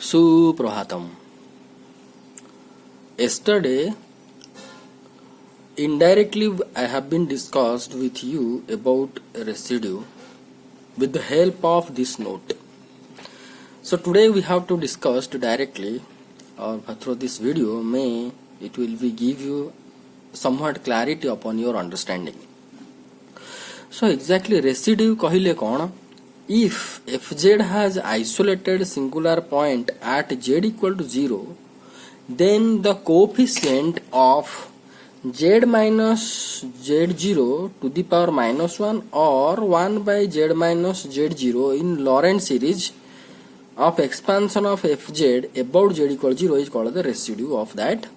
Suprahatam. Yesterday, indirectly, I have been discussed with you about residue with the help of this note. So today we have to discuss directly, or through this video, it will be give you somewhat clarity upon your understanding. So exactly residue कहले कौन? If fz has isolated singular point at z equal to 0, then the coefficient of z minus z0 to the power minus 1 or 1 by z minus z0 in Laurent series of expansion of fz about z equal to 0 is called the residue of that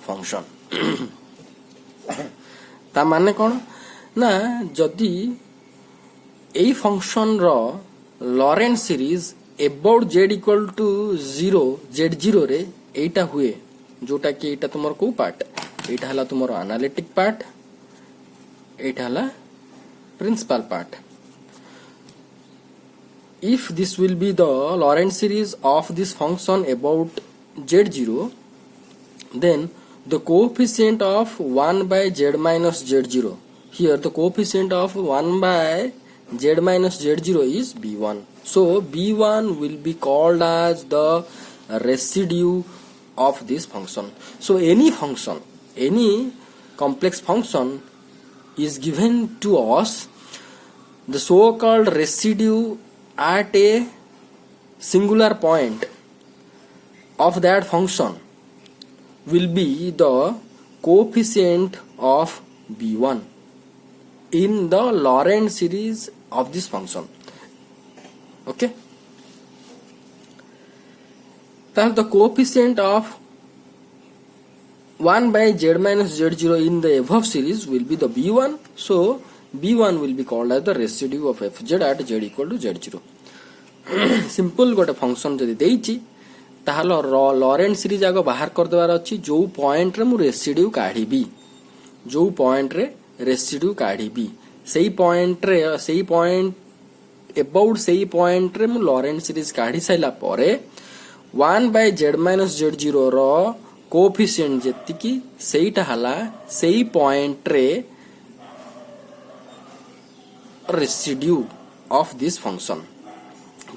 function. ता माने कौन ना जदि এই function रो Laurent series about z equal to 0 z0 रे एटा हुए जोटा कि एटा तुमर को पार्ट एटा हला तुमर एनालिटिक पार्ट एटा हला principal part. If this will be the Laurent series of this function about z0, then the coefficient of 1 by z minus z0, here the coefficient of 1 by z minus z0 is b1. So b1 will be called as the residue of this function. So any function, any complex function is given to us, the so-called residue at a singular point of that function will be the coefficient of b1 in the Laurent series of this function. Okay, then the coefficient of 1 by z minus z0 in the above series will be the b1. So b1 will be called as the residue of fz at z equal to z0. Simple गोटे function जदि देइछि ताहले Laurent series आगो बाहर कर देबार अछि जो point रे मु रेसिड्यू काढिबी जो पॉइंट रे रेसिड्यू काढिबी सेही पॉइंट रे सेही पॉइंट अबाउट सेही पॉइंट रे मु लॉरेंट सीरीज काढी साइला परे 1 by z minus z0 रो कोएफिशिएंट जेतिकी सेहीटा हला सेही पॉइंट रे रेसिड्यू ऑफ दिस फंक्शन.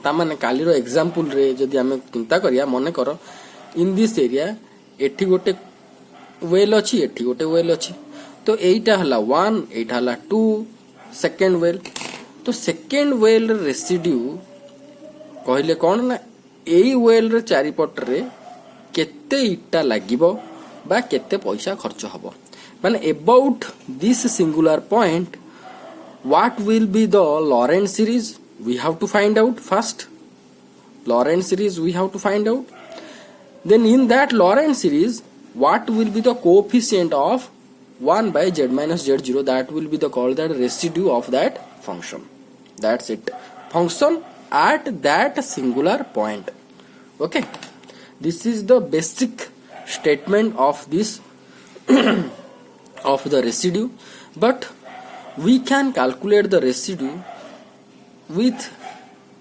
तामाने कालीरो एग्जांपल रे जदि आमे चिंता करिया मने करो इन दिस एरिया एठी गोटे वेल अछि एठी गोटे वेल अछि तो एटा हला 1 एटा हला 2 सेकंड वेल तो सेकंड वेल रेसिड्यू कहले कोन ना एई वेल रे चारि पट रे केते इटा लागिबो बा केते पैसा खर्च हबो माने about this singular point what will be the Laurent series we have to find out first. Laurent series we have to find out, then in that Laurent series what will be the coefficient of 1 by z minus z0, that will be the called that residue of that function. That's it, function at that singular point. Okay, this is the basic statement of this of the residue, but we can calculate the residue with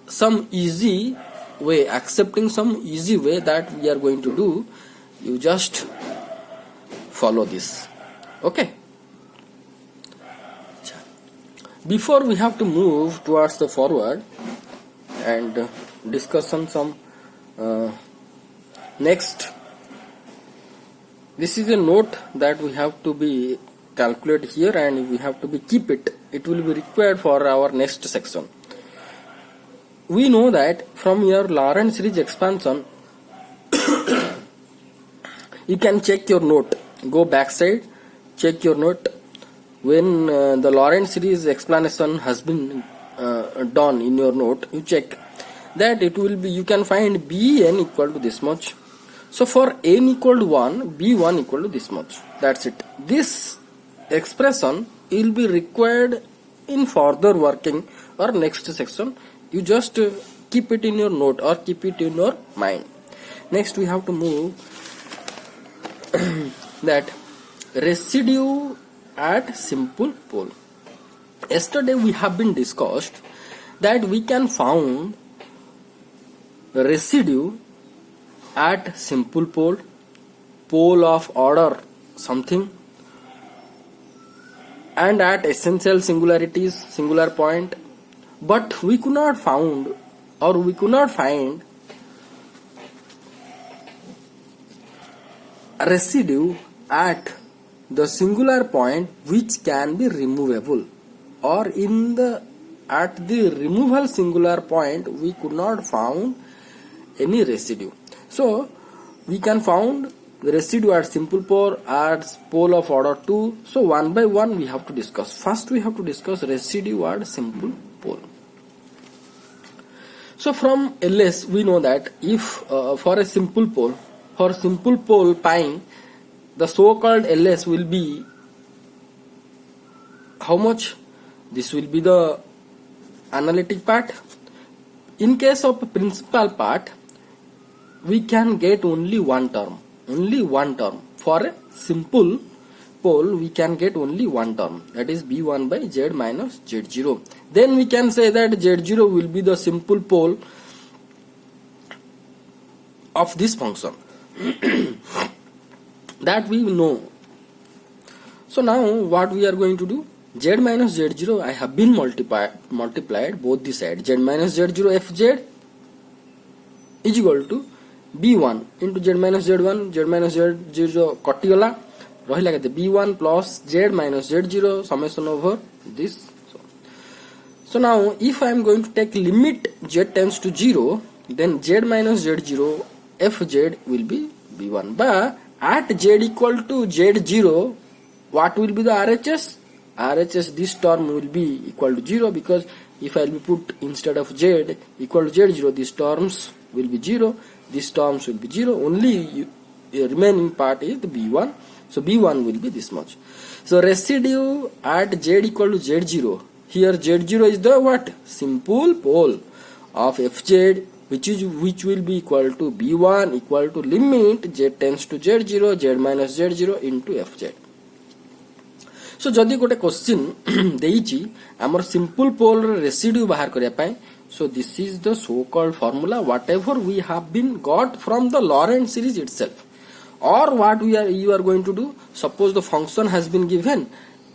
some easy way, accepting some easy way that we are going to do. You just follow this. Okay, before we have to move towards the forward and discuss some next, this is a note that we have to be calculate here and we have to be keep it will be required for our next section. We know that from your Laurent series expansion you can check your note, go backside, check your note when the Laurent series explanation has been done in your note. You check that it will be, you can find bn equal to this much. So for n equal to 1, b1 equal to this much. That's it. This expression will be required in further working or next section. You just keep it in your note or keep it in your mind. Next we have to move that residue at simple pole. Yesterday we have been discussed that we can found residue at simple pole of order something, and at essential singularities, singular point, but we could not find a residue at the singular point which can be removable, or at the removal singular point we could not found any residue. So we can found the residue at simple pole, at pole of order 2. So one by one we have to discuss. First we have to discuss residue at simple pole. So from LS we know that if for a simple pole, pi, the so-called LS will be how much? This will be the analytic part. In case of principal part, we can get only one term. For a simple pole, we can get only one term, that is B1 by Z minus Z0. Then we can say that Z0 will be the simple pole of this function. That we know. So now what we are going to do? Z minus Z0, I have been multiplied both the sides. Z minus Z0 Fz is equal to B1 into Z minus Z1. Z minus Z0 कटिगला रहिला केते B1 plus Z minus Z0 summation over this. So now if I am going to take limit Z tends to 0, then Z minus Z0 Fz will be B1. But at Z equal to Z0, what will be the RHS? RHS, this term will be equal to 0, because if I will put instead of Z equal to Z0, these terms will be 0, these terms will be 0, only remaining part is the B1, so B1 will be this much. So residue at Z equal to Z0, here Z0 is the what? Simple pole of Fz, which will be equal to B1 equal to limit Z tends to Z0, Z minus Z0 into Fz. So जदि गोटे question देइची हमर simple पोल residue बाहर करिया पाए, so this is the so called formula whatever we have been got from the Lorentz series itself, or what you are going to do. Suppose the function has been given,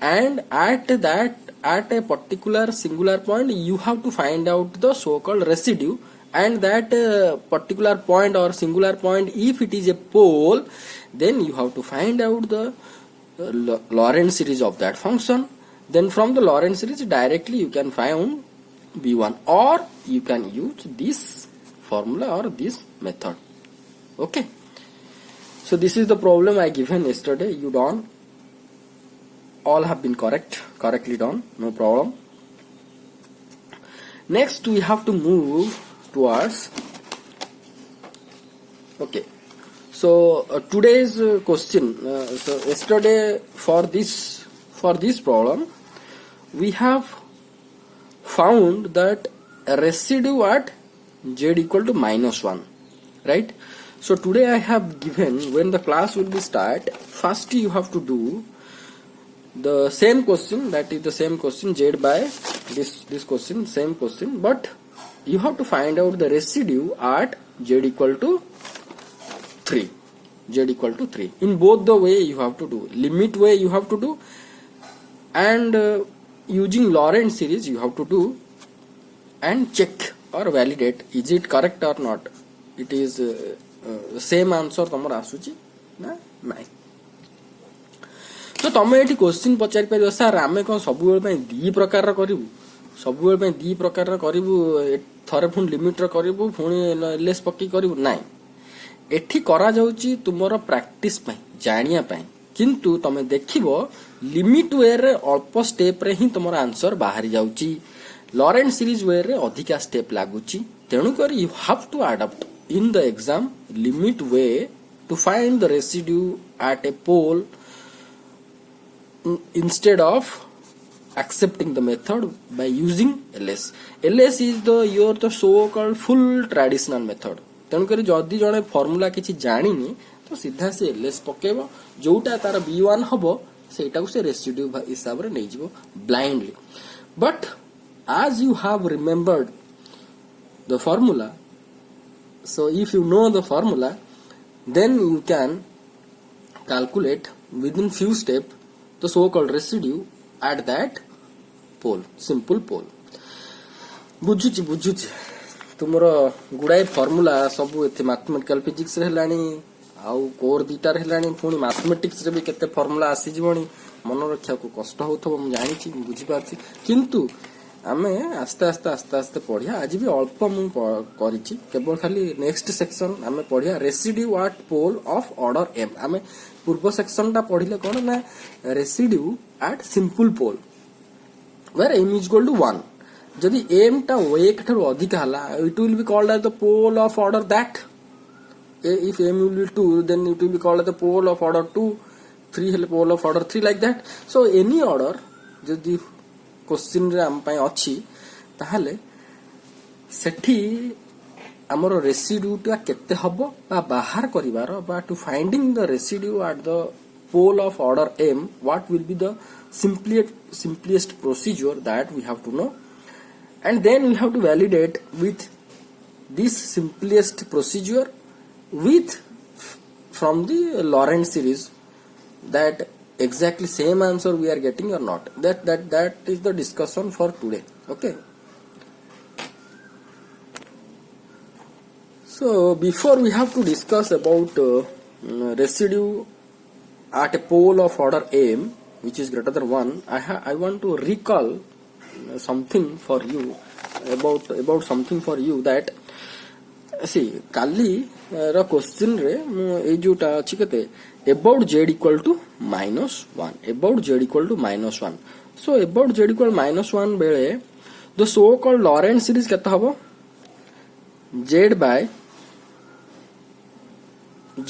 and at a particular singular point you have to find out the so called residue, and that particular point or singular point, if it is a pole, then you have to find out the Lorentz series of that function. Then from the Lorentz series directly you can find B1, or you can use this formula or this method. Okay, so this is the problem I given yesterday. You done, all have been correctly done, no problem. Next we have to move towards, okay, so today's question. So yesterday for this problem we have found that a residue at Z equal to -1, right? So today I have given, when the class will be start, first you have to do the same question, that is the same question Z by this question, same question, but you have to find out the residue at Z equal to 3. Z equal to 3. In both the way you have to do, limit way you have to do, and using Lorentz series you have to do, and check or validate is it correct or not. It is same answer तमर आसुची ना नहीं. तो तमे एठी question पचारि परियो, sir आमे कोन सब बेल पय दी प्रकार र करिवु, सब बेल पय दी प्रकार र करिवु, थरे फुन लिमिट र करिवु, फुनी लेस पक्की करिवु, नाही. एठी करा जाउची तुमरो प्रैक्टिस पय, जानिया पय, किंतु तमे देखिबो लिमिट वे रे अल्प स्टेप रे ही तुमरो आंसर बाहरी जाउची, Lorentz series वे रे अधिका स्टेप लागुची. तेणु कर you have to adopt in the exam limit way to find the residue at a pole instead of accepting the method by using LS. LS is the so called full traditional method. तेणु कर जदि जने formula किछि जानिनी तो सीधा से LS पकेबो, जोटा तार B1 हबो सेटा को से रेसिड्यू हिसाब रे नै जिवो blindly. But as you have remembered the formula, so if you know the formula, then you can calculate within few steps the so called residue at that pole, simple pole. बुझुची तुमर गुड़ाए formula सब एथे mathematical physics रे हेलानी आउ core दीटार हेलानी पुणी mathematics रे भी केते formula आसी जीवनी मन रखा को कष्ट होथबो हम जानि छी बुझी पारछि किंतु आमे आस्ते आस्ते आस्ते आस्ते पढ़िया आज भी अल्प मु करिछि केवल खाली नेक्स्ट सेक्शन आमे पढ़िया residue at pole of order m आमे पूर्व सेक्शन टा पढ़िले कोन ना residue at simple pole where m is equal to 1 जदि m टा एक ठाରୁ अधिक हला it will be called as the pole of order that if m will be 2 then it will be called as the pole of order 2 3 हेले pole of order 3 like that so any order जदि question रे हम पय अछि ताहाले सेठी हमरो residue टा केते हबो बा बाहर करिवार बा to finding the residue at the pole of order m what will be the simplest procedure that we have to know. And then we have to validate with this simplest procedure with from the Lorentz series that exactly same answer we are getting or not. That is the discussion for today. Okay. So before we have to discuss about residue at a pole of order m which is greater than 1, I want to recall something for you about something for you that see काली रा question रे ए जोटा अछि केते about z equal to -1 about z equal to -1 so about z equal -1 बेले the so called Lorentz series केते हबो z by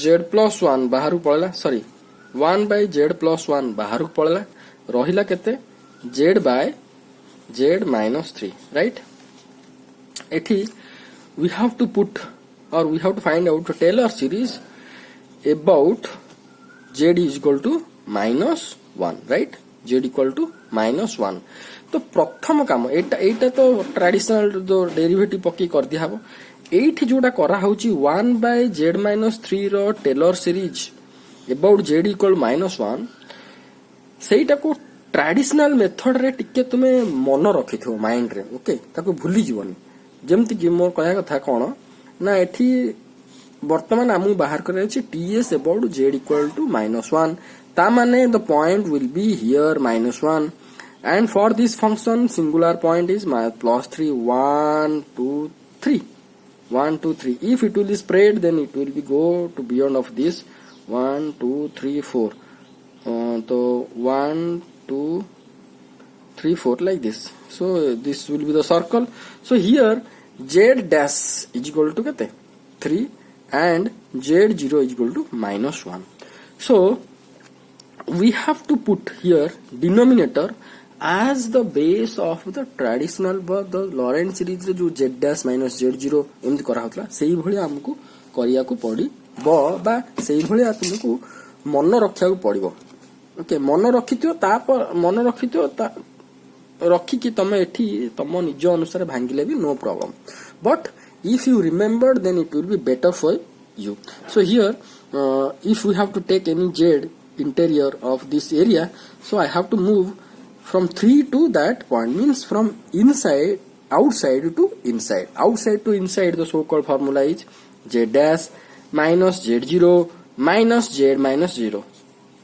z plus 1 बाहर पड़ला सॉरी 1 by z plus 1 बाहर पड़ला रहिला केते z by z minus 3 right ethi we have to put or we have to find out the Taylor series about z is equal to -1 right z equal to -1 तो प्रथम काम एटा तो traditional जो derivative पक्की कर दिया हबो एठी जोटा करा होची 1 by z minus 3 रो Taylor series about z equal -1 सेटा को ट्रेडिशनल मेथड रे टिके तुमे मन रखिथो माइंड रे ओके ताको भूली जीवनी जेमति कि मोर कहया कथा कोन ना एठी वर्तमान आमु बाहर करे अछि ts about z equal to -1 ता माने the point will be here -1 and for this function singular point is +3 1 2 3 1 2 3 if it will be spread then it will be go to beyond of this 1 2 3 4 so 1 2 3 4 like this so this will be the circle so here z dash is equal to kete 3 and z0 is equal to -1 so we have to put here denominator as the base of the traditional but the Lorentz series रे जो z dash minus z0 एमति करा होतला सेही भली हमकु करिया को पड़ी बा सेही भली तुमको मन रखिया को पड़िबो ओके मन रखिथियो मन रखिथियो रखी कि तमे एठी तम निज अनुसार भांगिले भी no problem but if you remember then it will be better for you so here if we have to take any z interior of this area so I have to move from 3 to that point means from outside to inside the so called formula is z dash minus z0 minus z minus 0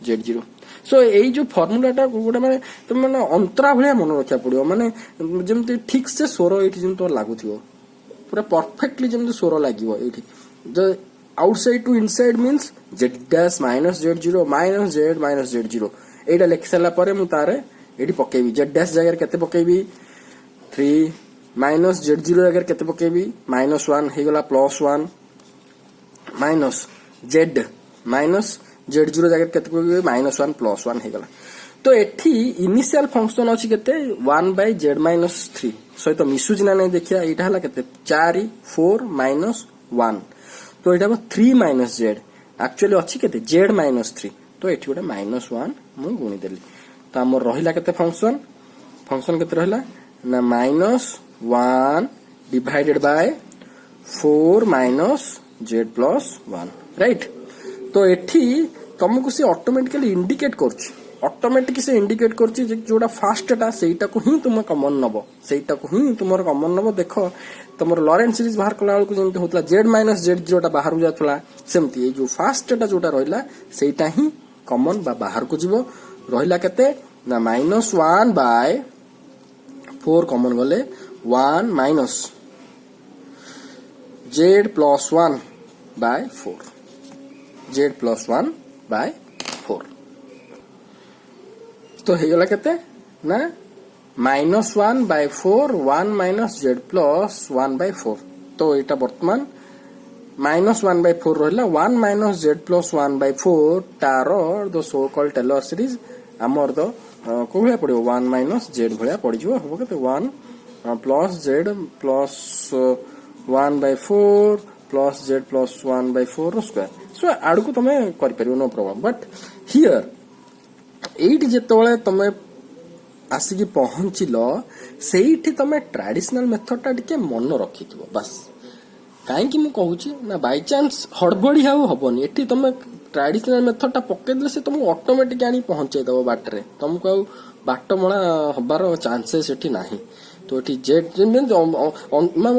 z0 so एई जो formula टा गोटे माने तुम माने अंतरा भलिया मन रखा पड़ियो माने जेमते ठीक से स्वर एठी जेम तो लागुथियो पूरा परफेक्टली जेमते स्वर लागिवो एठी the outside to inside means z dash minus z0 minus z minus z0 एटा लिख सला परे मु तारे एठी पकेबी z dash जगह केते पकेबी 3 minus z0 जगह केते पकेबी -1 हे गला +1 minus z minus z0 जगह केते पकेबी -1 +1 हे गला तो एठी इनिशियल फंक्शन अछि केते 1 by z minus 3 सहित मिसुज ना नै देखिया एटा हला केते 4 4 -1 तो एटा 3 minus z एक्चुअली अछि केते z minus 3 तो एठी गोटे -1 मु गुणी देली तो हमर रहिला केते फंक्शन केते रहिला ना -1 divided by 4 minus z plus 1 right तो एठी तुमको से ऑटोमेटिकली इंडिकेट करछि ऑटोमेटिक से इंडिकेट करछि जोटा फास्टटा सेटा को ही तुम कॉमन नबो सेटा को ही तुमर कॉमन नबो देखो तुमर लॉरेंट सीरीज बाहर कला बेलू जेमती होतला z-z0 टा बाहर जातला सेमती ए जो फास्टटा जोटा रहला सेटा ही कॉमन बा बाहर को जीवो रहला केते ना -1 बाय 4 कॉमन गले 1 minus z plus 1 by 4 z plus 1 by 4 तो हेगला केते ना -1 by 4 1 minus z plus 1 by 4 तो एटा वर्तमान -1 बाय 4 रहला 1 माइनस z प्लस 1 बाय 4 तारो the so called Taylor series हमर द को भलिया पड़ियो 1 माइनस z भलिया पड़ी जो हो केते 1 plus z plus 1 by 4 plus z plus 1 by 4 रो स्क्वायर सो आड़ को तमे करि परियो no problem but here at जेतोले तमे आसिकी पहुंचिलो सेठी तमे ट्रेडिशनल मेथड टा टिके मन रखिथिबो बस काहे कि मु कहूची ना बाय चांस हड़बड़ी हाउ हबनी एठी तमे ट्रेडिशनल मेथड टा पके देले से तुमको ऑटोमेटिक आनी पहुंचे दबो बाटरे तुमको बाट मणा हबार चांसेस एठी नाही तो एठी जेड मैं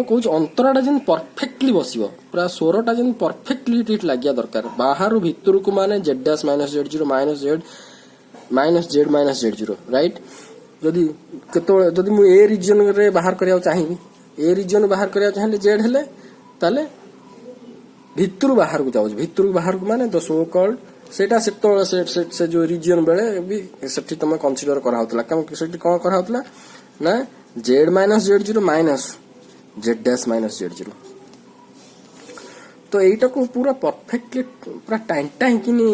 कहूँ अंतराटा जेन परफेक्टली बसिबो पूरा स्वरटा जेन परफेक्टली टिट लागिया दरकार बाहर भीतर को माने z dash minus z0 minus z0 right जदि केतो जदि मु ए रीजन रे बाहर करिया चाहिबी ए रीजन बाहर करिया चाहिले z हेले ताले भीतर बाहर को जाउछ भीतर बाहर को माने द सो कॉल्ड सेटा से जो रीजन बेले भी सेठी तमे कंसीडर करा होतला कम सेठी कोन करा होतला ना z minus z0 minus z dash minus z0 तो एटा को पूरा परफेक्टली पूरा टाइम टाइम किनी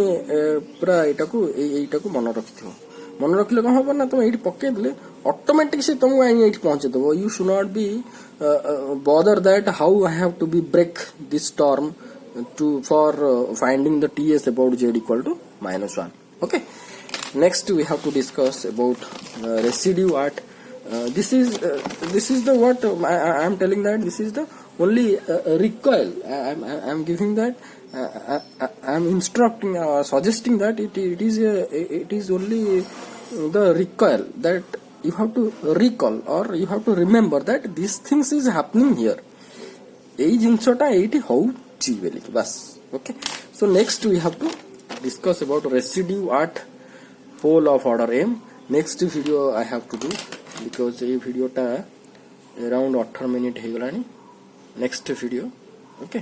पूरा एटा को मन रखिथो मन रखले कौन हम ना तुम ये पके दिले ऑटोमेटिक से तुमको ये पहुंचे दो you should not be bother that how I have to be break this term to for finding the ts about z equal to -1 okay next we have to discuss about residue at this is the what I am telling that this is the only recoil I am giving that I am instructing suggesting that it is only the recoil that you have to recall or you have to remember that these things is happening here ei jinsota eiti houchi beli bas okay so next we have to discuss about residue at pole of order m next video I have to do because ये video टा around 18 minute हो गलानी next video okay